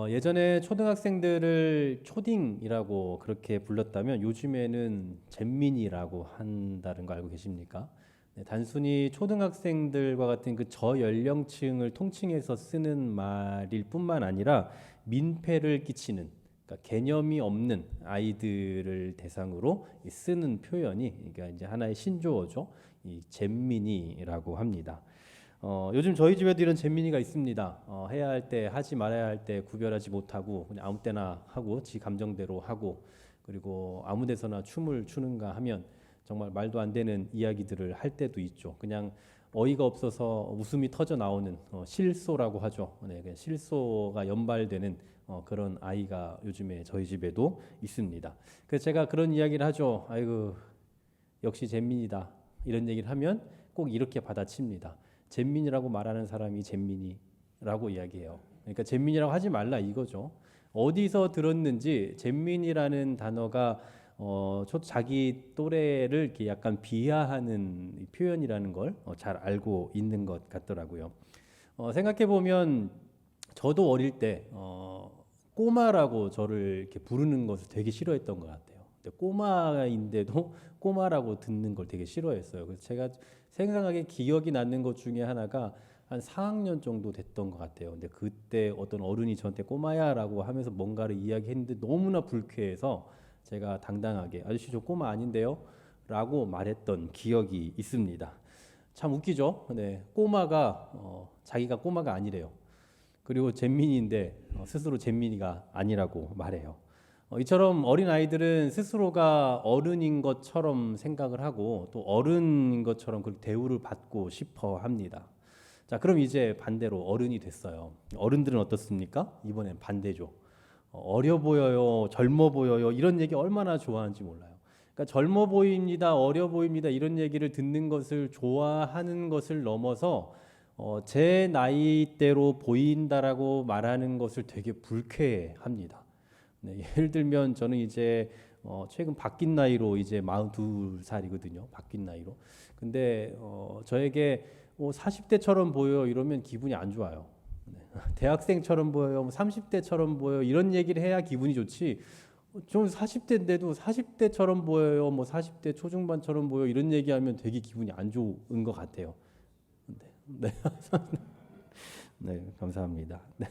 예전에 초등학생들을 초딩이라고 그렇게 불렀다면 요즘에는 잼민이라고 한다는 거 알고 계십니까? 네, 단순히 초등학생들과 같은 그 저연령층을 통칭해서 쓰는 말일 뿐만 아니라 민폐를 끼치는, 그러니까 개념이 없는 아이들을 대상으로 쓰는 표현이, 그러니까 이제 하나의 신조어죠. 이 잼민이라고 합니다. 요즘 저희 집에도 이런 잼민이가 있습니다. 해야 할 때 하지 말아야 할 때 구별하지 못하고 그냥 아무 때나 하고 지 감정대로 하고, 그리고 아무 데서나 춤을 추는가 하면 정말 말도 안 되는 이야기들을 할 때도 있죠. 그냥 어이가 없어서 웃음이 터져 나오는 실소라고 하죠. 네, 그냥 실소가 연발되는 그런 아이가 요즘에 저희 집에도 있습니다. 그래서 제가 그런 이야기를 하죠. 아이고, 역시 잼민이다. 이런 얘기를 하면 꼭 이렇게 받아칩니다. 잼민이라고 말하는 사람이 잼민이라고 이야기해요. 그러니까 잼민이라고 하지 말라 이거죠. 어디서 들었는지 잼민이라는 단어가 자기 또래를 이렇게 약간 비하하는 표현이라는 걸 잘 알고 있는 것 같더라고요. 생각해 보면 저도 어릴 때 꼬마라고 저를 이렇게 부르는 것을 되게 싫어했던 것 같아요. 근데 꼬마인데도 꼬마라고 듣는 걸 되게 싫어했어요. 그래서 제가 생생하게 기억이 나는 것 중에 하나가 한 4학년 정도 됐던 것 같아요. 근데 그때 어떤 어른이 저한테 꼬마야라고 하면서 뭔가를 이야기했는데 너무나 불쾌해서 제가 당당하게 아저씨 저 꼬마 아닌데요? 라고 말했던 기억이 있습니다. 참 웃기죠? 네, 꼬마가 자기가 꼬마가 아니래요. 그리고 잼민이인데 스스로 잼민이가 아니라고 말해요. 이처럼 어린 아이들은 스스로가 어른인 것처럼 생각을 하고 또 어른인 것처럼 그렇게 대우를 받고 싶어 합니다. 자, 그럼 이제 반대로 어른이 됐어요. 어른들은 어떻습니까? 이번엔 반대죠. 어려 보여요, 젊어 보여요, 이런 얘기 얼마나 좋아하는지 몰라요. 그러니까 젊어 보입니다, 어려 보입니다, 이런 얘기를 듣는 것을 좋아하는 것을 넘어서 제 나이대로 보인다라고 말하는 것을 되게 불쾌해합니다. 네, 예를 들면 저는 이제 최근 바뀐 나이로 이제 42살이거든요. 바뀐 나이로. 근데 저에게 40대처럼 보여 이러면 기분이 안 좋아요. 네. 대학생처럼 보여요, 30대처럼 보여 이런 얘기를 해야 기분이 좋지. 좀 40대인데도 40대처럼 보여요, 뭐 40대 초중반처럼 보여 이런 얘기하면 되게 기분이 안 좋은 것 같아요. 네, 네, 네, 감사합니다. 네.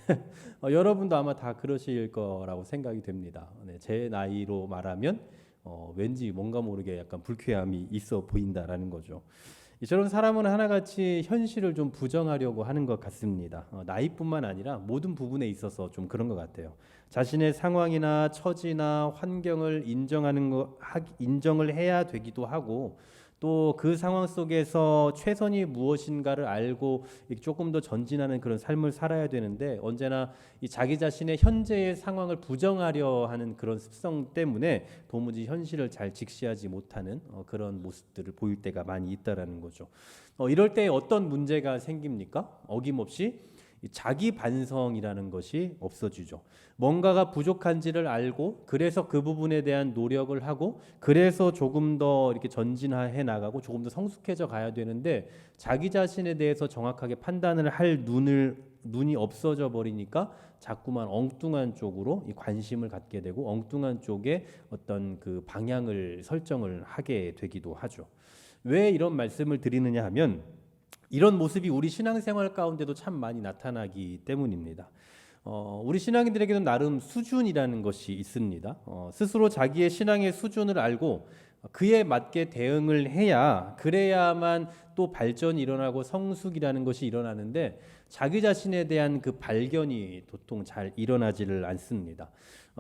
여러분도 아마 다 그러실 거라고 생각이 됩니다. 네, 제 나이로 말하면 왠지 뭔가 모르게 약간 불쾌함이 있어 보인다라는 거죠. 이처럼 사람은 하나같이 현실을 좀 부정하려고 하는 것 같습니다. 나이뿐만 아니라 모든 부분에 있어서 좀 그런 것 같아요. 자신의 상황이나 처지나 환경을 인정을 해야 되기도 하고, 또 그 상황 속에서 최선이 무엇인가를 알고 조금 더 전진하는 그런 삶을 살아야 되는데, 언제나 이 자기 자신의 현재의 상황을 부정하려 하는 그런 습성 때문에 도무지 현실을 잘 직시하지 못하는 그런 모습들을 보일 때가 많이 있다라는 거죠. 이럴 때 어떤 문제가 생깁니까? 어김없이 이 자기 반성이라는 것이 없어지죠. 뭔가가 부족한지를 알고 그래서 그 부분에 대한 노력을 하고 그래서 조금 더 이렇게 전진해 나가고 조금 더 성숙해져 가야 되는데, 자기 자신에 대해서 정확하게 판단을 할 눈이 없어져 버리니까 자꾸만 엉뚱한 쪽으로 이 관심을 갖게 되고 엉뚱한 쪽에 어떤 그 방향을 설정을 하게 되기도 하죠. 왜 이런 말씀을 드리느냐 하면 이런 모습이 우리 신앙생활 가운데도 참 많이 나타나기 때문입니다. 우리 신앙인들에게는 나름 수준이라는 것이 있습니다. 스스로 자기의 신앙의 수준을 알고 그에 맞게 대응을 해야, 그래야만 또 발전이 일어나고 성숙이라는 것이 일어나는데, 자기 자신에 대한 그 발견이 도통 잘 일어나지를 않습니다.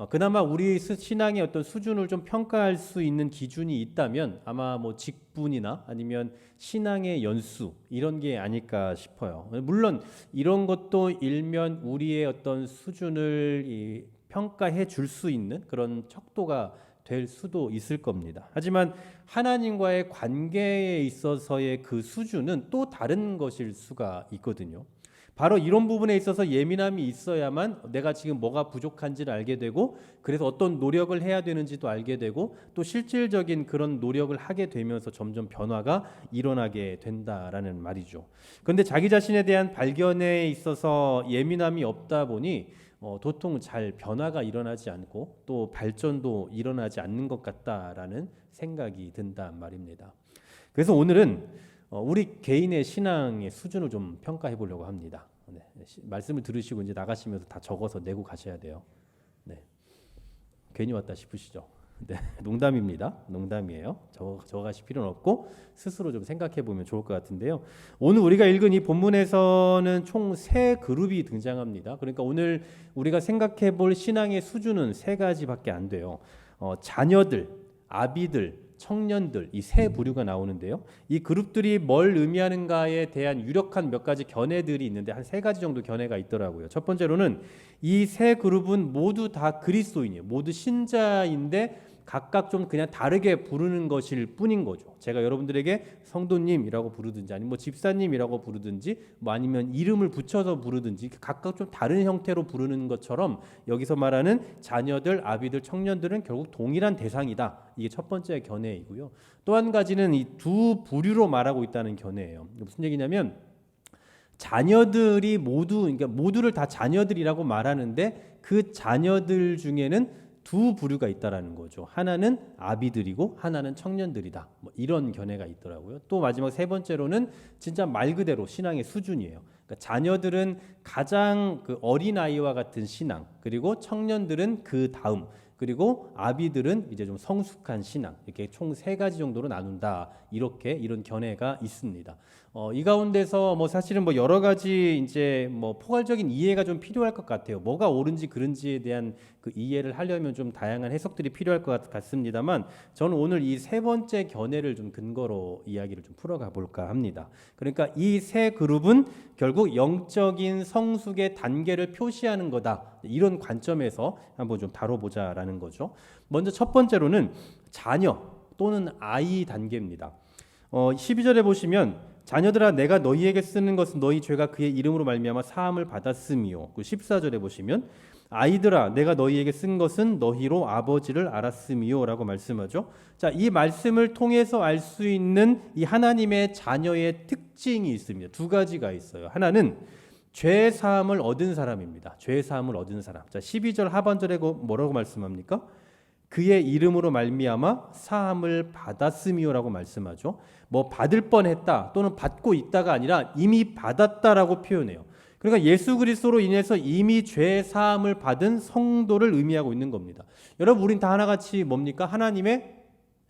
그나마 우리 신앙의 어떤 수준을 좀 평가할 수 있는 기준이 있다면 아마 뭐 직분이나 아니면 신앙의 연수 이런 게 아닐까 싶어요. 물론 이런 것도 일면 우리의 어떤 수준을 평가해 줄 수 있는 그런 척도가 될 수도 있을 겁니다. 하지만 하나님과의 관계에 있어서의 그 수준은 또 다른 것일 수가 있거든요. 바로 이런 부분에 있어서 예민함이 있어야만 내가 지금 뭐가 부족한지를 알게 되고, 그래서 어떤 노력을 해야 되는지도 알게 되고, 또 실질적인 그런 노력을 하게 되면서 점점 변화가 일어나게 된다라는 말이죠. 그런데 자기 자신에 대한 발견에 있어서 예민함이 없다 보니 도통 잘 변화가 일어나지 않고 또 발전도 일어나지 않는 것 같다라는 생각이 든단 말입니다. 그래서 오늘은 우리 개인의 신앙의 수준을 좀 평가해 보려고 합니다. 네, 말씀을 들으시고 이제 나가시면서 다 적어서 내고 가셔야 돼요. 네, 괜히 왔다 싶으시죠? 네, 농담입니다. 농담이에요. 적어가실 필요는 없고 스스로 좀 생각해 보면 좋을 것 같은데요. 오늘 우리가 읽은 이 본문에서는 총 세 그룹이 등장합니다. 그러니까 오늘 우리가 생각해 볼 신앙의 수준은 세 가지밖에 안 돼요. 자녀들, 아비들, 청년들 이 세 부류가 나오는데요. 이 그룹들이 뭘 의미하는가에 대한 유력한 몇 가지 견해들이 있는데 한 세 가지 정도 견해가 있더라고요. 첫 번째로는 이 세 그룹은 모두 다 그리스도인이에요. 모두 신자인데 각각 좀 그냥 다르게 부르는 것일 뿐인 거죠. 제가 여러분들에게 성도님이라고 부르든지 아니면 뭐 집사님이라고 부르든지 뭐 아니면 이름을 붙여서 부르든지 각각 좀 다른 형태로 부르는 것처럼 여기서 말하는 자녀들, 아비들, 청년들은 결국 동일한 대상이다. 이게 첫 번째 견해이고요. 또 한 가지는 이 두 부류로 말하고 있다는 견해예요. 무슨 얘기냐면 자녀들이 그러니까 모두를 다 자녀들이라고 말하는데 그 자녀들 중에는 두 부류가 있다라는 거죠. 하나는 아비들이고 하나는 청년들이다. 뭐 이런 견해가 있더라고요. 또 마지막 세 번째로는 진짜 말 그대로 신앙의 수준이에요. 그러니까 자녀들은 가장 그 어린 아이와 같은 신앙, 그리고 청년들은 그 다음, 그리고 아비들은 이제 좀 성숙한 신앙, 이렇게 총 세 가지 정도로 나눈다. 이런 견해가 있습니다. 이 가운데서 뭐 사실은 뭐 여러 가지 이제 뭐 포괄적인 이해가 좀 필요할 것 같아요. 뭐가 옳은지 그른지에 대한 그 이해를 하려면 좀 다양한 해석들이 필요할 것 같습니다만 저는 오늘 이 세 번째 견해를 좀 근거로 이야기를 좀 풀어가 볼까 합니다. 그러니까 이 세 그룹은 결국 영적인 성숙의 단계를 표시하는 거다. 이런 관점에서 한번 좀 다뤄보자라는 거죠. 먼저 첫 번째로는 자녀 또는 아이 단계입니다. 12절에 보시면 자녀들아 내가 너희에게 쓰는 것은 너희 죄가 그의 이름으로 말미암아 사함을 받았음이요. 14절에 보시면 아이들아 내가 너희에게 쓴 것은 너희로 아버지를 알았음이요라고 말씀하죠. 자, 이 말씀을 통해서 알 수 있는 이 하나님의 자녀의 특징이 있습니다. 두 가지가 있어요. 하나는 죄 사함을 얻은 사람입니다. 죄 사함을 얻은 사람. 자, 12절 하반절에 뭐라고 말씀합니까? 그의 이름으로 말미암아 사함을 받았음이요라고 말씀하죠. 뭐 받을 뻔했다 또는 받고 있다가 아니라 이미 받았다라고 표현해요. 그러니까 예수 그리스도로 인해서 이미 죄 사함을 받은 성도를 의미하고 있는 겁니다. 여러분, 우린 다 하나같이 뭡니까? 하나님의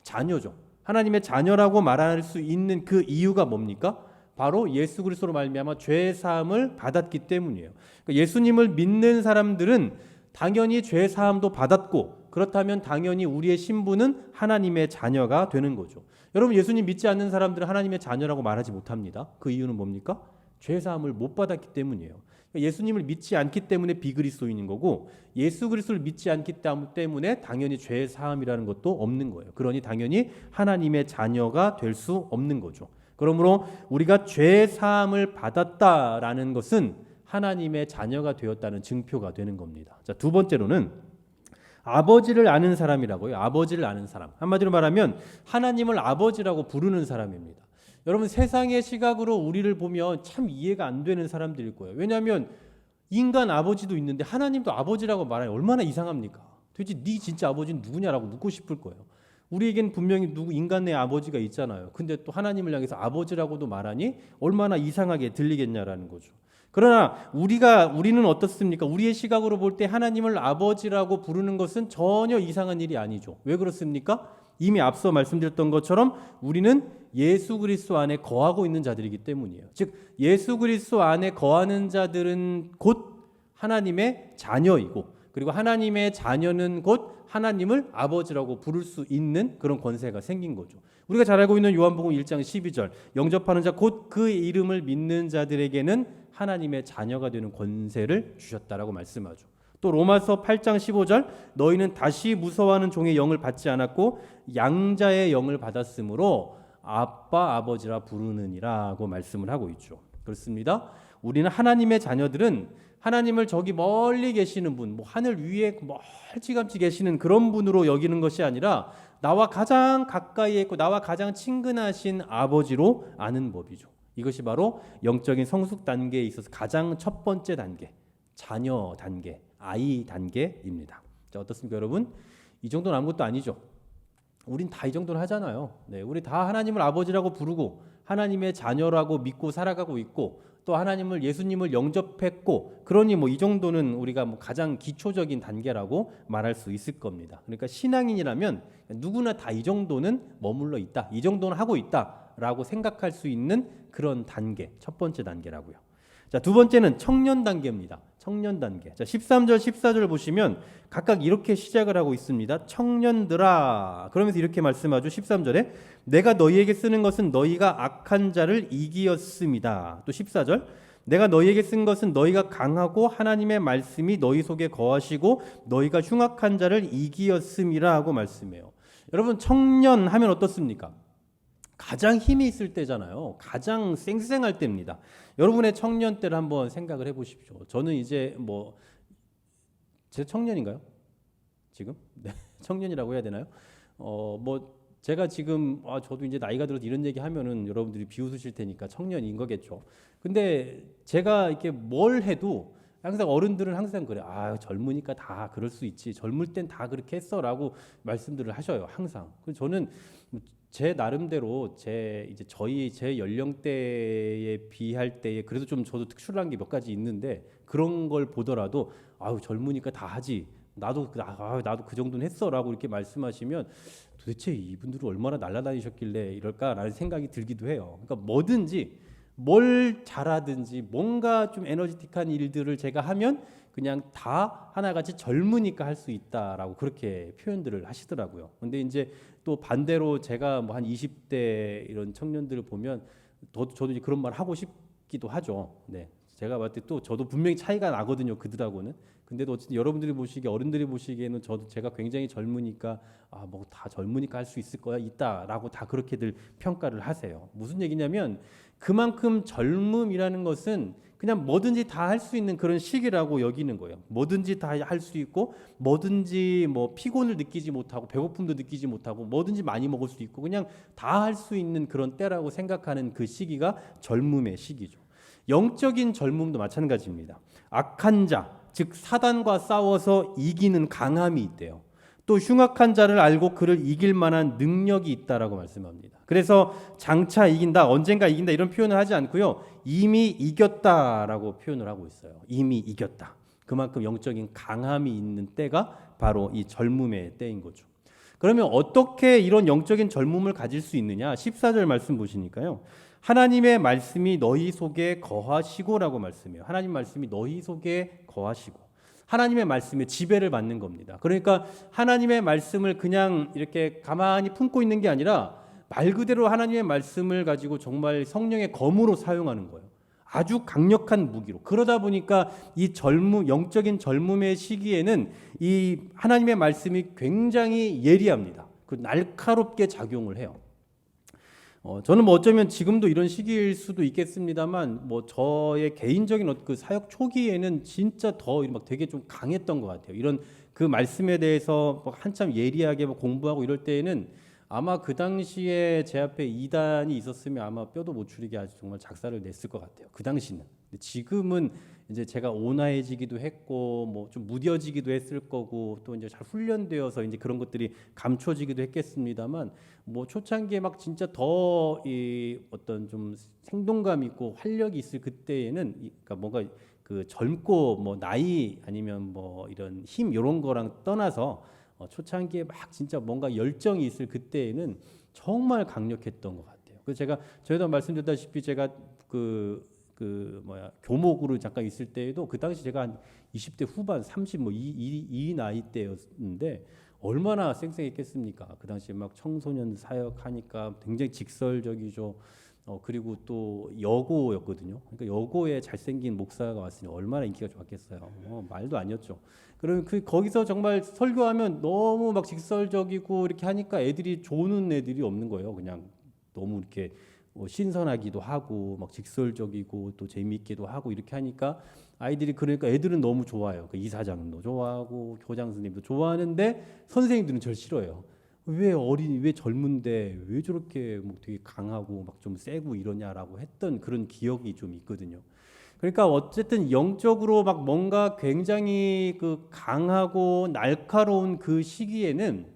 자녀죠. 하나님의 자녀라고 말할 수 있는 그 이유가 뭡니까? 바로 예수 그리스도로 말미암아 죄 사함을 받았기 때문이에요. 그러니까 예수님을 믿는 사람들은 당연히 죄 사함도 받았고 그렇다면 당연히 우리의 신분은 하나님의 자녀가 되는 거죠. 여러분, 예수님 믿지 않는 사람들은 하나님의 자녀라고 말하지 못합니다. 그 이유는 뭡니까? 죄 사함을 못 받았기 때문이에요. 예수님을 믿지 않기 때문에 비그리스도인인 거고 예수 그리스도를 믿지 않기 때문에 당연히 죄 사함이라는 것도 없는 거예요. 그러니 당연히 하나님의 자녀가 될 수 없는 거죠. 그러므로 우리가 죄 사함을 받았다라는 것은 하나님의 자녀가 되었다는 증표가 되는 겁니다. 자, 두 번째로는 아버지를 아는 사람이라고요. 아버지를 아는 사람. 한마디로 말하면 하나님을 아버지라고 부르는 사람입니다. 여러분, 세상의 시각으로 우리를 보면 참 이해가 안 되는 사람들일 거예요. 왜냐하면 인간 아버지도 있는데 하나님도 아버지라고 말하니 얼마나 이상합니까? 도대체 네 진짜 아버지는 누구냐라고 묻고 싶을 거예요. 우리에겐 분명히 인간의 아버지가 있잖아요. 근데 또 하나님을 향해서 아버지라고도 말하니 얼마나 이상하게 들리겠냐라는 거죠. 그러나 우리는 어떻습니까? 우리의 시각으로 볼 때 하나님을 아버지라고 부르는 것은 전혀 이상한 일이 아니죠. 왜 그렇습니까? 이미 앞서 말씀드렸던 것처럼 우리는 예수 그리스도 안에 거하고 있는 자들이기 때문이에요. 즉 예수 그리스도 안에 거하는 자들은 곧 하나님의 자녀이고 그리고 하나님의 자녀는 곧 하나님을 아버지라고 부를 수 있는 그런 권세가 생긴 거죠. 우리가 잘 알고 있는 요한복음 1장 12절 영접하는 자 곧 그 이름을 믿는 자들에게는 하나님의 자녀가 되는 권세를 주셨다라고 말씀하죠. 또 로마서 8장 15절 너희는 다시 무서워하는 종의 영을 받지 않았고 양자의 영을 받았으므로 아빠 아버지라 부르느니라고 말씀을 하고 있죠. 그렇습니다. 우리는 하나님의 자녀들은 하나님을 저기 멀리 계시는 분, 뭐 하늘 위에 멀찌감치 계시는 그런 분으로 여기는 것이 아니라 나와 가장 가까이에 있고 나와 가장 친근하신 아버지로 아는 법이죠. 이것이 바로 영적인 성숙 단계에 있어서 가장 첫 번째 단계, 자녀 단계 I 단계입니다. 자, 어떻습니까, 여러분? 이 정도는 아무것도 아니죠. 우린 다 이 정도는 하잖아요. 네, 우리 다 하나님을 아버지라고 부르고 하나님의 자녀라고 믿고 살아가고 있고 또 하나님을 예수님을 영접했고 그러니 뭐 이 정도는 우리가 뭐 가장 기초적인 단계라고 말할 수 있을 겁니다. 그러니까 신앙인이라면 누구나 다 이 정도는 머물러 있다. 이 정도는 하고 있다라고 생각할 수 있는 그런 단계. 첫 번째 단계라고요. 자, 두 번째는 청년 단계입니다. 청년 단계. 자, 13절, 14절 보시면 각각 이렇게 시작을 하고 있습니다. 청년들아. 그러면서 이렇게 말씀하죠. 13절에 내가 너희에게 쓰는 것은 너희가 악한 자를 이기었습니다. 또 14절 내가 너희에게 쓴 것은 너희가 강하고 하나님의 말씀이 너희 속에 거하시고 너희가 흉악한 자를 이기었음이라 하고 말씀해요. 여러분, 청년 하면 어떻습니까? 가장 힘이 있을 때잖아요. 가장 쌩쌩할 때입니다. 여러분의 청년 때를 한번 생각을 해보십시오. 저는 이제 뭐 제 청년인가요? 지금? 네, 청년이라고 해야 되나요? 뭐 제가 지금 저도 이제 나이가 들어서 이런 얘기 하면은 여러분들이 비웃으실 테니까 청년인 거겠죠. 근데 제가 이렇게 뭘 해도 항상 어른들은 항상 그래. 젊으니까 다 그럴 수 있지. 젊을 땐 다 그렇게 했어라고 말씀들을 하셔요. 항상. 그래서 저는 제 나름대로 제 연령대에 비할 때에 그래도 좀 저도 특출난 게 몇 가지 있는데 그런 걸 보더라도 젊으니까 다 하지. 나도 그 정도는 했어라고 이렇게 말씀하시면 도대체 이분들은 얼마나 날아다니셨길래 이럴까라는 생각이 들기도 해요. 그러니까 뭐든지 뭘 잘하든지 뭔가 좀 에너지틱한 일들을 제가 하면 그냥 다 하나같이 젊으니까 할 수 있다라고 그렇게 표현들을 하시더라고요. 근데 이제 또 반대로 제가 뭐 한 20대 이런 청년들을 보면 저도 이제 그런 말 하고 싶기도 하죠. 네. 제가 봤을 때 또 저도 분명히 차이가 나거든요. 그들하고는. 근데도 어쨌든 여러분들이 보시기에 어른들이 보시기에는 제가 굉장히 젊으니까 뭐 다 젊으니까 할 수 있을 거야 있다라고 다 그렇게들 평가를 하세요. 무슨 얘기냐면 그만큼 젊음이라는 것은 그냥 뭐든지 다 할 수 있는 그런 시기라고 여기는 거예요. 뭐든지 다 할 수 있고 뭐든지 뭐 피곤을 느끼지 못하고 배고픔도 느끼지 못하고 뭐든지 많이 먹을 수 있고 그냥 다 할 수 있는 그런 때라고 생각하는 그 시기가 젊음의 시기죠. 영적인 젊음도 마찬가지입니다. 악한 자, 즉 사단과 싸워서 이기는 강함이 있대요. 또 흉악한 자를 알고 그를 이길 만한 능력이 있다라고 말씀합니다. 그래서 장차 이긴다, 언젠가 이긴다 이런 표현을 하지 않고요. 이미 이겼다라고 표현을 하고 있어요. 이미 이겼다. 그만큼 영적인 강함이 있는 때가 바로 이 젊음의 때인 거죠. 그러면 어떻게 이런 영적인 젊음을 가질 수 있느냐? 14절 말씀 보시니까요. 하나님의 말씀이 너희 속에 거하시고라고 말씀해요. 하나님 말씀이 너희 속에 거하시고 하나님의 말씀에 지배를 받는 겁니다. 그러니까 하나님의 말씀을 그냥 이렇게 가만히 품고 있는 게 아니라 말 그대로 하나님의 말씀을 가지고 정말 성령의 검으로 사용하는 거예요. 아주 강력한 무기로. 그러다 보니까 이 영적인 젊음의 시기에는 이 하나님의 말씀이 굉장히 예리합니다. 그 날카롭게 작용을 해요. 저는 뭐 어쩌면 지금도 이런 시기일 수도 있겠습니다만 뭐 저의 개인적인 그 사역 초기에는 진짜 더 막 되게 좀 강했던 것 같아요. 이런 그 말씀에 대해서 뭐 한참 예리하게 뭐 공부하고 이럴 때에는 아마 그 당시에 제 앞에 이단이 있었으면 아마 뼈도 못 추리게 아주 정말 작사를 냈을 것 같아요. 그 당시는. 근데 지금은 이제 제가 온화해지기도 했고 뭐 좀 무뎌지기도 했을 거고 또 이제 잘 훈련되어서 이제 그런 것들이 감춰지기도 했겠습니다만 뭐 초창기에 막 진짜 더 이 어떤 좀 생동감 있고 활력이 있을 그때에는 그러니까 뭔가 그 젊고 뭐 나이 아니면 뭐 이런 힘 이런 거랑 떠나서 초창기에 막 진짜 뭔가 열정이 있을 그때에는 정말 강력했던 것 같아요. 그래서 제가 저희도 말씀드렸다시피 제가 교목으로 잠깐 있을 때에도 그 당시 제가 한 20대 후반 30 뭐 이 나이 때였는데 얼마나 쌩쌩했겠습니까? 그 당시에 막 청소년 사역하니까 굉장히 직설적이죠. 그리고 또 여고였거든요. 그러니까 여고에 잘생긴 목사가 왔으니 얼마나 인기가 좋았겠어요. 말도 아니었죠. 그럼 거기서 정말 설교하면 너무 막 직설적이고 이렇게 하니까 애들이 조는 애들이 없는 거예요. 그냥 너무 이렇게 신선하기도 하고 막 직설적이고 또 재미있기도 하고 이렇게 하니까 아이들이 그러니까 애들은 너무 좋아요. 그 이사장도 좋아하고 교장 선생님도 좋아하는데 선생님들은 절 싫어해요. 왜 젊은데 왜 저렇게 뭐 되게 강하고 막 좀 세고 이러냐라고 했던 그런 기억이 좀 있거든요. 그러니까 어쨌든 영적으로 막 뭔가 굉장히 그 강하고 날카로운 그 시기에는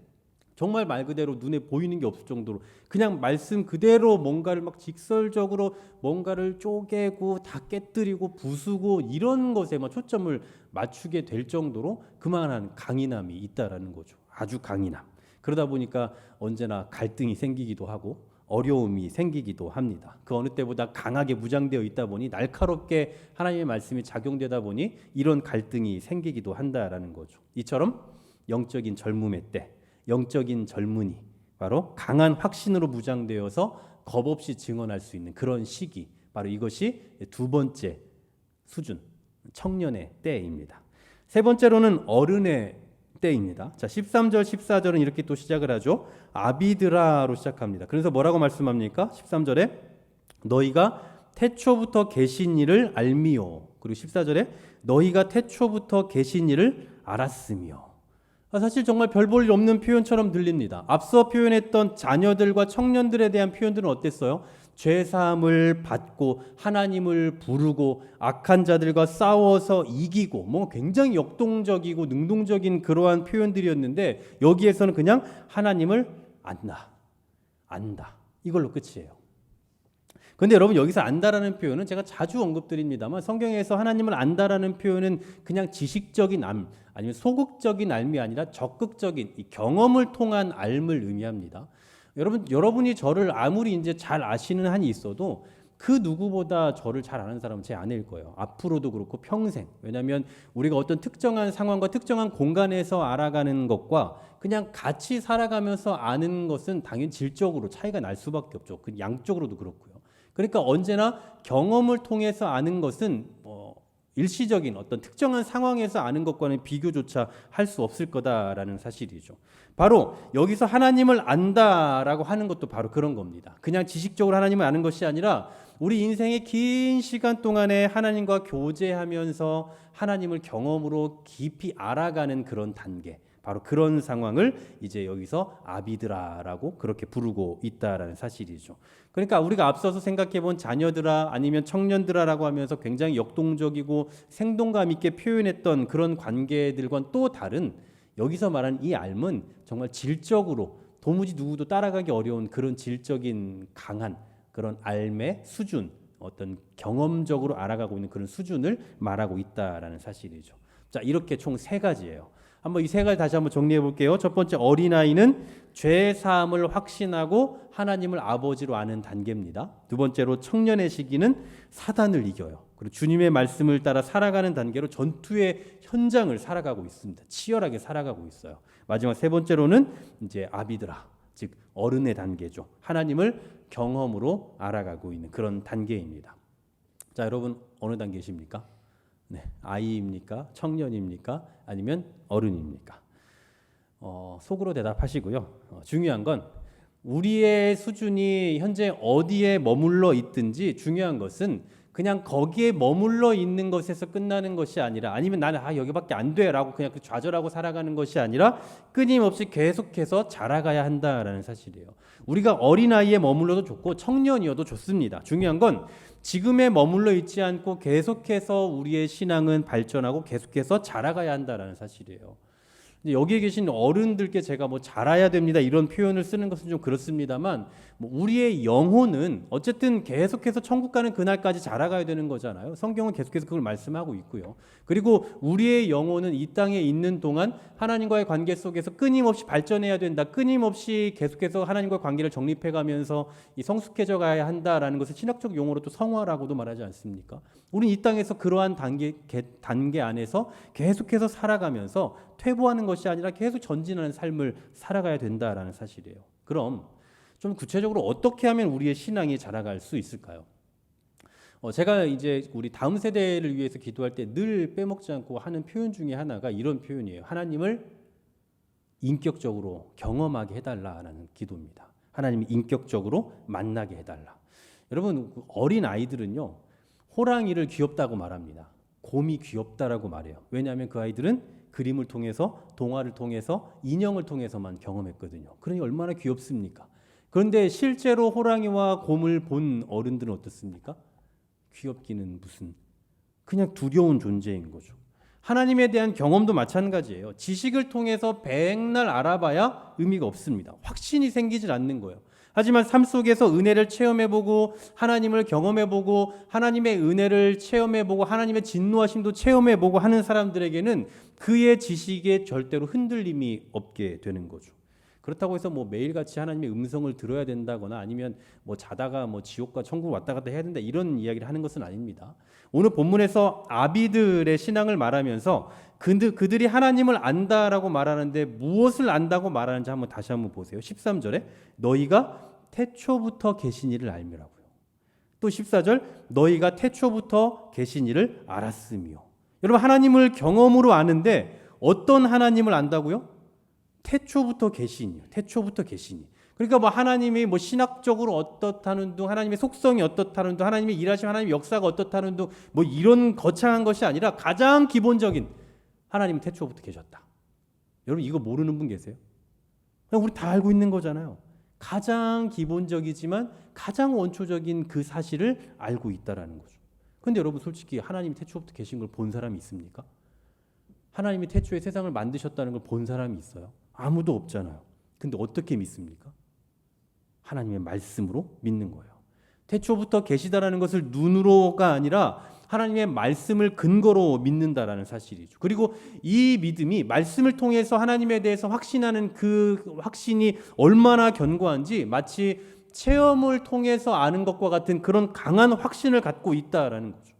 정말 말 그대로 눈에 보이는 게 없을 정도로 그냥 말씀 그대로 뭔가를 막 직설적으로 뭔가를 쪼개고 다 깨뜨리고 부수고 이런 것에만 초점을 맞추게 될 정도로 그만한 강인함이 있다라는 거죠. 아주 강인함. 그러다 보니까 언제나 갈등이 생기기도 하고 어려움이 생기기도 합니다. 그 어느 때보다 강하게 무장되어 있다 보니 날카롭게 하나님의 말씀이 작용되다 보니 이런 갈등이 생기기도 한다라는 거죠. 이처럼 영적인 젊음의 때, 영적인 젊은이, 바로 강한 확신으로 무장되어서 겁없이 증언할 수 있는 그런 시기, 바로 이것이 두 번째 수준, 청년의 때입니다. 세 번째로는 어른의 때입니다. 자, 13절, 14절은 이렇게 또 시작을 하죠. 아비드라로 시작합니다. 그래서 뭐라고 말씀합니까? 13절에 너희가 태초부터 계신 이를 알미요. 그리고 14절에 너희가 태초부터 계신 이를 알았으며. 사실 정말 별 볼 일 없는 표현처럼 들립니다. 앞서 표현했던 자녀들과 청년들에 대한 표현들은 어땠어요? 죄사함을 받고 하나님을 부르고 악한 자들과 싸워서 이기고 뭐 굉장히 역동적이고 능동적인 그러한 표현들이었는데 여기에서는 그냥 하나님을 안다. 이걸로 끝이에요. 그런데 여러분 여기서 안다라는 표현은 제가 자주 언급드립니다만 성경에서 하나님을 안다라는 표현은 그냥 지식적인 아니면 소극적인 알미 아니라 적극적인 이 경험을 통한 알을 의미합니다. 여러분이 저를 아무리 이제 잘 아시는 한이 있어도 그 누구보다 저를 잘 아는 사람은 제 아내일 거예요. 앞으로도 그렇고 평생. 왜냐하면 우리가 어떤 특정한 상황과 특정한 공간에서 알아가는 것과 그냥 같이 살아가면서 아는 것은 당연히 질적으로 차이가 날 수밖에 없죠. 그 양쪽으로도 그렇고요. 그러니까 언제나 경험을 통해서 아는 것은 일시적인 어떤 특정한 상황에서 아는 것과는 비교조차 할 수 없을 거다라는 사실이죠. 바로 여기서 하나님을 안다라고 하는 것도 바로 그런 겁니다. 그냥 지식적으로 하나님을 아는 것이 아니라 우리 인생의 긴 시간 동안에 하나님과 교제하면서 하나님을 경험으로 깊이 알아가는 그런 단계, 바로 그런 상황을 이제 여기서 아비드라라고 그렇게 부르고 있다라는 사실이죠. 그러니까 우리가 앞서서 생각해본 자녀들아 아니면 청년들아라고 하면서 굉장히 역동적이고 생동감 있게 표현했던 그런 관계들과는 또 다른 여기서 말하는 이 알은 정말 질적으로 도무지 누구도 따라가기 어려운 그런 질적인 강한 그런 알의 수준, 어떤 경험적으로 알아가고 있는 그런 수준을 말하고 있다라는 사실이죠. 자, 이렇게 총 세 가지예요. 한번 이 세 가지 다시 한번 정리해 볼게요. 첫 번째, 어린아이는 죄 사함을 확신하고 하나님을 아버지로 아는 단계입니다. 두 번째로, 청년의 시기는 사단을 이겨요. 그리고 주님의 말씀을 따라 살아가는 단계로 전투의 현장을 살아가고 있습니다. 치열하게 살아가고 있어요. 마지막 세 번째로는 이제 아비드라, 즉 어른의 단계죠. 하나님을 경험으로 알아가고 있는 그런 단계입니다. 자, 여러분 어느 단계십니까? 네, 아이입니까? 청년입니까? 아니면 어른입니까? 속으로 대답하시고요. 중요한 건 우리의 수준이 현재 어디에 머물러 있든지 중요한 것은 그냥 거기에 머물러 있는 것에서 끝나는 것이 아니라 아니면 나는 여기밖에 안 돼라고 그냥 좌절하고 살아가는 것이 아니라 끊임없이 계속해서 자라가야 한다라는 사실이에요. 우리가 어린아이에 머물러도 좋고 청년이어도 좋습니다. 중요한 건 지금에 머물러 있지 않고 계속해서 우리의 신앙은 발전하고 계속해서 자라가야 한다라는 사실이에요. 여기에 계신 어른들께 제가 자라야 됩니다 이런 표현을 쓰는 것은 좀 그렇습니다만 우리의 영혼은 어쨌든 계속해서 천국 가는 그날까지 자라가야 되는 거잖아요. 성경은 계속해서 그걸 말씀하고 있고요. 그리고 우리의 영혼은 이 땅에 있는 동안 하나님과의 관계 속에서 끊임없이 발전해야 된다. 끊임없이 계속해서 하나님과의 관계를 정립해가면서 성숙해져 가야 한다라는 것을 신학적 용어로 또 성화라고도 말하지 않습니까? 우리는 이 땅에서 그러한 단계 안에서 계속해서 살아가면서 퇴보하는 것이 아니라 계속 전진하는 삶을 살아가야 된다라는 사실이에요. 그럼 좀 구체적으로 어떻게 하면 우리의 신앙이 자라갈 수 있을까요? 제가 이제 우리 다음 세대를 위해서 기도할 때 늘 빼먹지 않고 하는 표현 중에 하나가 이런 표현이에요. 하나님을 인격적으로 경험하게 해달라는 기도입니다. 하나님이 인격적으로 만나게 해달라. 여러분 어린 아이들은요 호랑이를 귀엽다고 말합니다. 곰이 귀엽다라고 말해요. 왜냐하면 그 아이들은 그림을 통해서 동화를 통해서 인형을 통해서만 경험했거든요. 그러니 얼마나 귀엽습니까? 그런데 실제로 호랑이와 곰을 본 어른들은 어떻습니까? 귀엽기는 무슨 그냥 두려운 존재인 거죠. 하나님에 대한 경험도 마찬가지예요. 지식을 통해서 백날 알아봐야 의미가 없습니다. 확신이 생기질 않는 거예요. 하지만 삶 속에서 은혜를 체험해보고 하나님을 경험해보고 하나님의 은혜를 체험해보고 하나님의 진노하심도 체험해보고 하는 사람들에게는 그의 지식에 절대로 흔들림이 없게 되는 거죠. 그렇다고 해서 뭐 매일같이 하나님의 음성을 들어야 된다거나 아니면 뭐 자다가 뭐 지옥과 천국 왔다 갔다 해야 된다 이런 이야기를 하는 것은 아닙니다. 오늘 본문에서 아비들의 신앙을 말하면서 그들이 하나님을 안다라고 말하는데 무엇을 안다고 말하는지 다시 한번 보세요. 13절에 너희가 태초부터 계신 이를 알미라고요. 또 14절 너희가 태초부터 계신 이를 알았으며. 여러분 하나님을 경험으로 아는데 어떤 하나님을 안다고요? 태초부터 계시니, 태초부터 계시니. 그러니까 뭐 하나님이 뭐 신학적으로 어떻다는 둥, 하나님의 속성이 어떻다는 둥, 하나님의 일하심, 하나님의 역사가 어떻다는 둥, 뭐 이런 거창한 것이 아니라 가장 기본적인 하나님은 태초부터 계셨다. 여러분 이거 모르는 분 계세요? 그냥 우리 다 알고 있는 거잖아요. 가장 기본적이지만 가장 원초적인 그 사실을 알고 있다라는 거죠. 근데 여러분 솔직히 하나님이 태초부터 계신 걸 본 사람이 있습니까? 하나님이 태초에 세상을 만드셨다는 걸 본 사람이 있어요? 아무도 없잖아요. 근데 어떻게 믿습니까? 하나님의 말씀으로 믿는 거예요. 태초부터 계시다라는 것을 눈으로가 아니라 하나님의 말씀을 근거로 믿는다라는 사실이죠. 그리고 이 믿음이 말씀을 통해서 하나님에 대해서 확신하는 그 확신이 얼마나 견고한지 마치 체험을 통해서 아는 것과 같은 그런 강한 확신을 갖고 있다라는 거죠.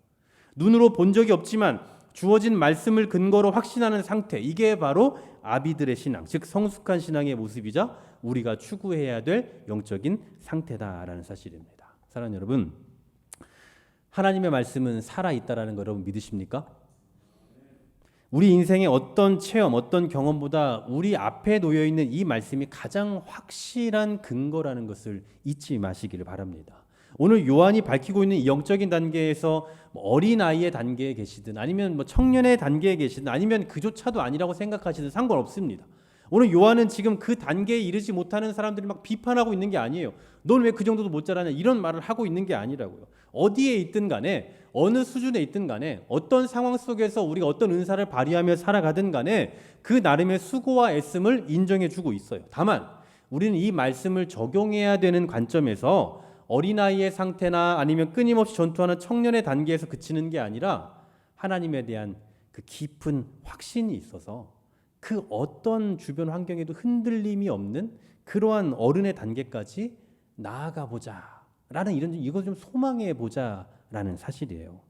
눈으로 본 적이 없지만 주어진 말씀을 근거로 확신하는 상태, 이게 바로 아비들의 신앙, 즉 성숙한 신앙의 모습이자 우리가 추구해야 될 영적인 상태다라는 사실입니다. 사랑하는 여러분, 하나님의 말씀은 살아있다라는 거 여러분 믿으십니까? 우리 인생의 어떤 체험, 어떤 경험보다 우리 앞에 놓여있는 이 말씀이 가장 확실한 근거라는 것을 잊지 마시기를 바랍니다. 오늘 요한이 밝히고 있는 이 영적인 단계에서 어린아이의 단계에 계시든 아니면 뭐 청년의 단계에 계시든 아니면 그조차도 아니라고 생각하시든 상관없습니다. 오늘 요한은 지금 그 단계에 이르지 못하는 사람들이 막 비판하고 있는 게 아니에요. 넌 왜 그 정도도 못 자라냐 이런 말을 하고 있는 게 아니라고요. 어디에 있든 간에 어느 수준에 있든 간에 어떤 상황 속에서 우리가 어떤 은사를 발휘하며 살아가든 간에 그 나름의 수고와 애씀을 인정해 주고 있어요. 다만 우리는 이 말씀을 적용해야 되는 관점에서 어린아이의 상태나 아니면 끊임없이 전투하는 청년의 단계에서 그치는 게 아니라 하나님에 대한 그 깊은 확신이 있어서 그 어떤 주변 환경에도 흔들림이 없는 그러한 어른의 단계까지 나아가 보자라는 이거 좀 소망해 보자라는 사실이에요.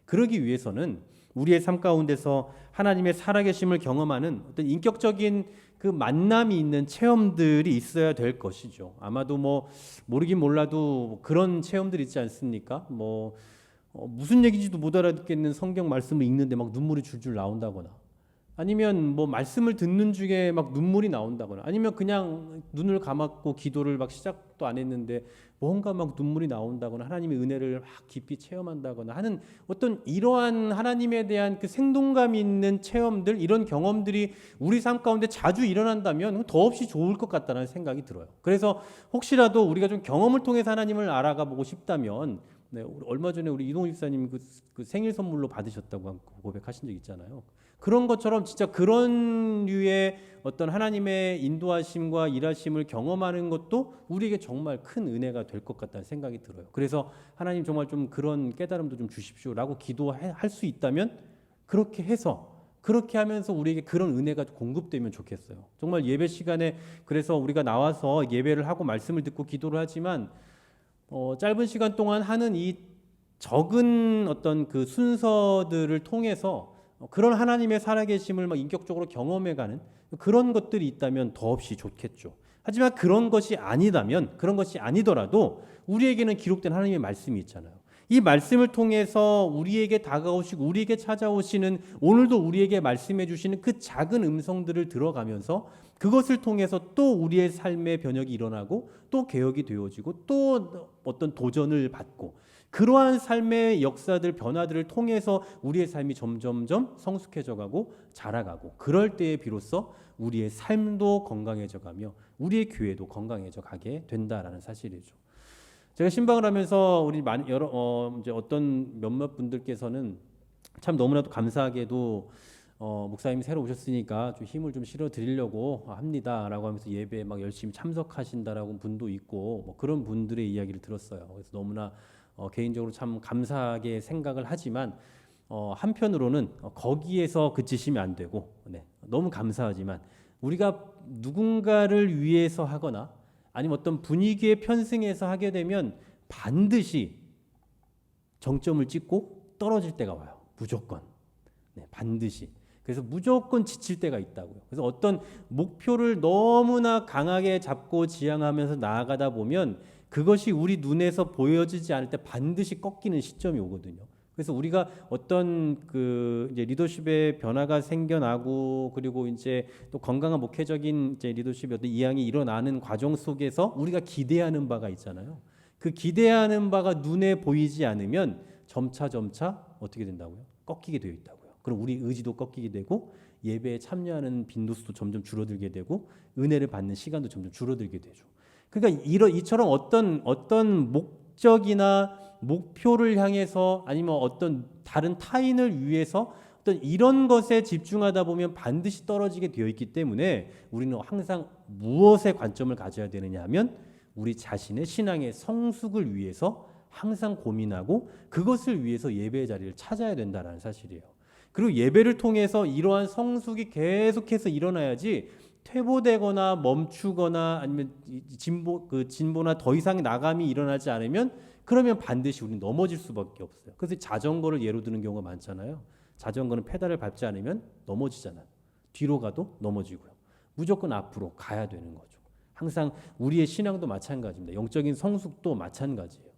그러기 위해서는 우리의 삶 가운데서 하나님의 살아계심을 경험하는 어떤 인격적인 그 만남이 있는 체험들이 있어야 될 것이죠. 아마도 뭐 모르긴 몰라도 그런 체험들 있지 않습니까? 무슨 얘기인지도 못 알아듣겠는 성경 말씀을 읽는데 막 눈물이 줄줄 나온다거나 아니면 뭐 말씀을 듣는 중에 막 눈물이 나온다거나 아니면 그냥 눈을 감았고 기도를 막 시작도 안 했는데 뭔가 막 눈물이 나온다거나 하나님의 은혜를 막 깊이 체험한다거나 하는 어떤 이러한 하나님에 대한 그 생동감 있는 체험들, 이런 경험들이 우리 삶 가운데 자주 일어난다면 더없이 좋을 것 같다는 생각이 들어요. 그래서 혹시라도 우리가 좀 경험을 통해서 하나님을 알아가 보고 싶다면 얼마 전에 우리 이동훈 집사님 그 생일 선물로 받으셨다고 고백하신 적 있잖아요. 그런 것처럼 진짜 그런 류의 어떤 하나님의 인도하심과 일하심을 경험하는 것도 우리에게 정말 큰 은혜가 될 것 같다는 생각이 들어요. 그래서 하나님 정말 좀 그런 깨달음도 좀 주십시오라고 기도할 수 있다면 그렇게 해서 그렇게 하면서 우리에게 그런 은혜가 공급되면 좋겠어요. 정말 예배 시간에 그래서 우리가 나와서 예배를 하고 말씀을 듣고 기도를 하지만 짧은 시간 동안 하는 이 적은 어떤 그 순서들을 통해서 그런 하나님의 살아계심을 막 인격적으로 경험해가는 그런 것들이 있다면 더없이 좋겠죠. 하지만 그런 것이 아니다면, 그런 것이 아니더라도 우리에게는 기록된 하나님의 말씀이 있잖아요. 이 말씀을 통해서 우리에게 다가오시고 우리에게 찾아오시는, 오늘도 우리에게 말씀해 주시는 그 작은 음성들을 들어가면서 그것을 통해서 또 우리의 삶의 변혁이 일어나고 또 개혁이 되어지고 또 어떤 도전을 받고, 그러한 삶의 역사들, 변화들을 통해서 우리의 삶이 점점점 성숙해져 가고 자라가고, 그럴 때에 비로소 우리의 삶도 건강해져 가며 우리의 교회도 건강해져 가게 된다라는 사실이죠. 제가 신방을 하면서 우리 이제 어떤 몇몇 분들께서는 참 너무나도 감사하게도 목사님이 새로 오셨으니까 좀 힘을 좀 실어 드리려고 합니다라고 하면서 예배에 막 열심히 참석하신다라고 분도 있고 뭐 그런 분들의 이야기를 들었어요. 그래서 너무나 개인적으로 참 감사하게 생각을 하지만 한편으로는 거기에서 그치시면 안 되고 네, 너무 감사하지만 우리가 누군가를 위해서 하거나 아니면 어떤 분위기에 편승해서 하게 되면 반드시 정점을 찍고 떨어질 때가 와요. 무조건. 네, 반드시. 그래서 무조건 지칠 때가 있다고요. 그래서 어떤 목표를 너무나 강하게 잡고 지향하면서 나아가다 보면 그것이 우리 눈에서 보여지지 않을 때 반드시 꺾이는 시점이 오거든요. 그래서 우리가 어떤 그 이제 리더십의 변화가 생겨나고 그리고 이제 또 건강한 목회적인 이제 리더십의 어떤 이양이 일어나는 과정 속에서 우리가 기대하는 바가 있잖아요. 그 기대하는 바가 눈에 보이지 않으면 점차 어떻게 된다고요? 꺾이게 되어 있다고요. 그럼 우리 의지도 꺾이게 되고 예배에 참여하는 빈도수도 점점 줄어들게 되고 은혜를 받는 시간도 점점 줄어들게 되죠. 그러니까 이처럼 어떤 목적이나 목표를 향해서 아니면 어떤 다른 타인을 위해서 어떤 이런 것에 집중하다 보면 반드시 떨어지게 되어 있기 때문에 우리는 항상 무엇에 관점을 가져야 되느냐 하면 우리 자신의 신앙의 성숙을 위해서 항상 고민하고 그것을 위해서 예배의 자리를 찾아야 된다는 사실이에요. 그리고 예배를 통해서 이러한 성숙이 계속해서 일어나야지 퇴보되거나 멈추거나 아니면 진보나 더 이상의 나감이 일어나지 않으면 그러면 반드시 우리는 넘어질 수밖에 없어요. 그래서 자전거를 예로 드는 경우가 많잖아요. 자전거는 페달을 밟지 않으면 넘어지잖아요. 뒤로 가도 넘어지고요. 무조건 앞으로 가야 되는 거죠. 항상 우리의 신앙도 마찬가지입니다. 영적인 성숙도 마찬가지예요.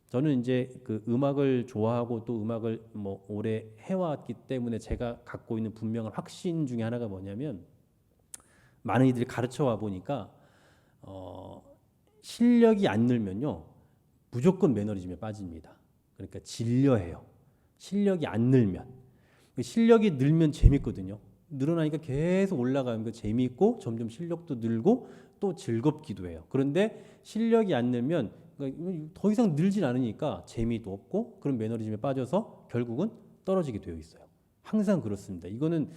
저는 이제 그 음악을 좋아하고 또 음악을 뭐 오래 해왔기 때문에 제가 갖고 있는 분명한 확신 중에 하나가 뭐냐면 많은 이들이 가르쳐 와 보니까 실력이 안 늘면요 무조건 매너리즘에 빠집니다. 그러니까 질려해요. 실력이 안 늘면 실력이 늘면 재밌거든요. 늘어나니까 계속 올라가면 재미있고 점점 실력도 늘고 또 즐겁기도 해요. 그런데 실력이 안 늘면 더 이상 늘진 않으니까 재미도 없고 그런 매너리즘에 빠져서 결국은 떨어지게 되어 있어요. 항상 그렇습니다. 이거는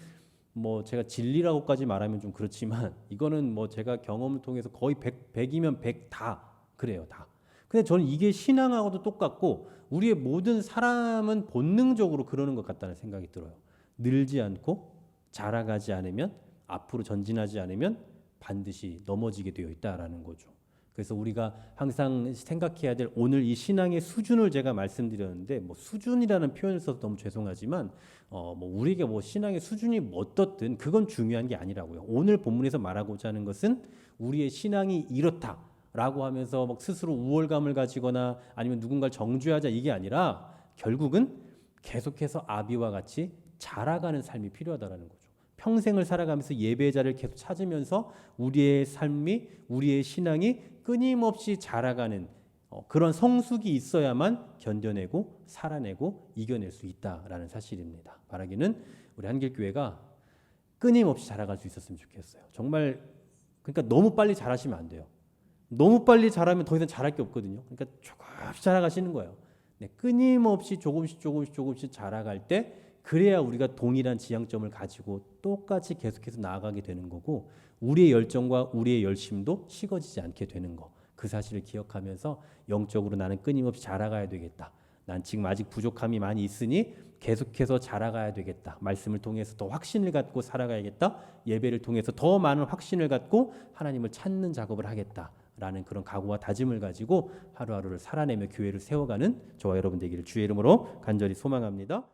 뭐 제가 진리라고까지 말하면 좀 그렇지만 이거는 뭐 제가 경험을 통해서 거의 100이면 100 다 그래요. 다. 근데 저는 이게 신앙하고도 똑같고 우리의 모든 사람은 본능적으로 그러는 것 같다는 생각이 들어요. 늘지 않고 자라가지 않으면 앞으로 전진하지 않으면 반드시 넘어지게 되어 있다라는 거죠. 그래서 우리가 항상 생각해야 될 오늘 이 신앙의 수준을 제가 말씀드렸는데 뭐 수준이라는 표현을 써서 너무 죄송하지만 뭐 우리에게 뭐 신앙의 수준이 뭐 어떻든 그건 중요한 게 아니라고요. 오늘 본문에서 말하고자 하는 것은 우리의 신앙이 이렇다라고 하면서 막 스스로 우월감을 가지거나 아니면 누군가를 정죄하자 이게 아니라 결국은 계속해서 아비와 같이 자라가는 삶이 필요하다라는 거죠. 평생을 살아가면서 예배의 자리를 계속 찾으면서 우리의 삶이 우리의 신앙이 끊임없이 자라가는 그런 성숙이 있어야만 견뎌내고 살아내고 이겨낼 수 있다라는 사실입니다. 바라기는 우리 한길교회가 끊임없이 자라갈 수 있었으면 좋겠어요. 정말 그러니까 너무 빨리 자라시면 안 돼요. 너무 빨리 자라면 더 이상 자랄 게 없거든요. 그러니까 조금씩 자라가시는 거예요. 네, 끊임없이 조금씩 자라갈 때 그래야 우리가 동일한 지향점을 가지고 똑같이 계속해서 나아가게 되는 거고 우리의 열정과 우리의 열심도 식어지지 않게 되는 거. 그 사실을 기억하면서 영적으로 나는 끊임없이 자라가야 되겠다. 난 지금 아직 부족함이 많이 있으니 계속해서 자라가야 되겠다. 말씀을 통해서 더 확신을 갖고 살아가야겠다. 예배를 통해서 더 많은 확신을 갖고 하나님을 찾는 작업을 하겠다. 라는 그런 각오와 다짐을 가지고 하루하루를 살아내며 교회를 세워가는 저와 여러분 되기를 주의 이름으로 간절히 소망합니다.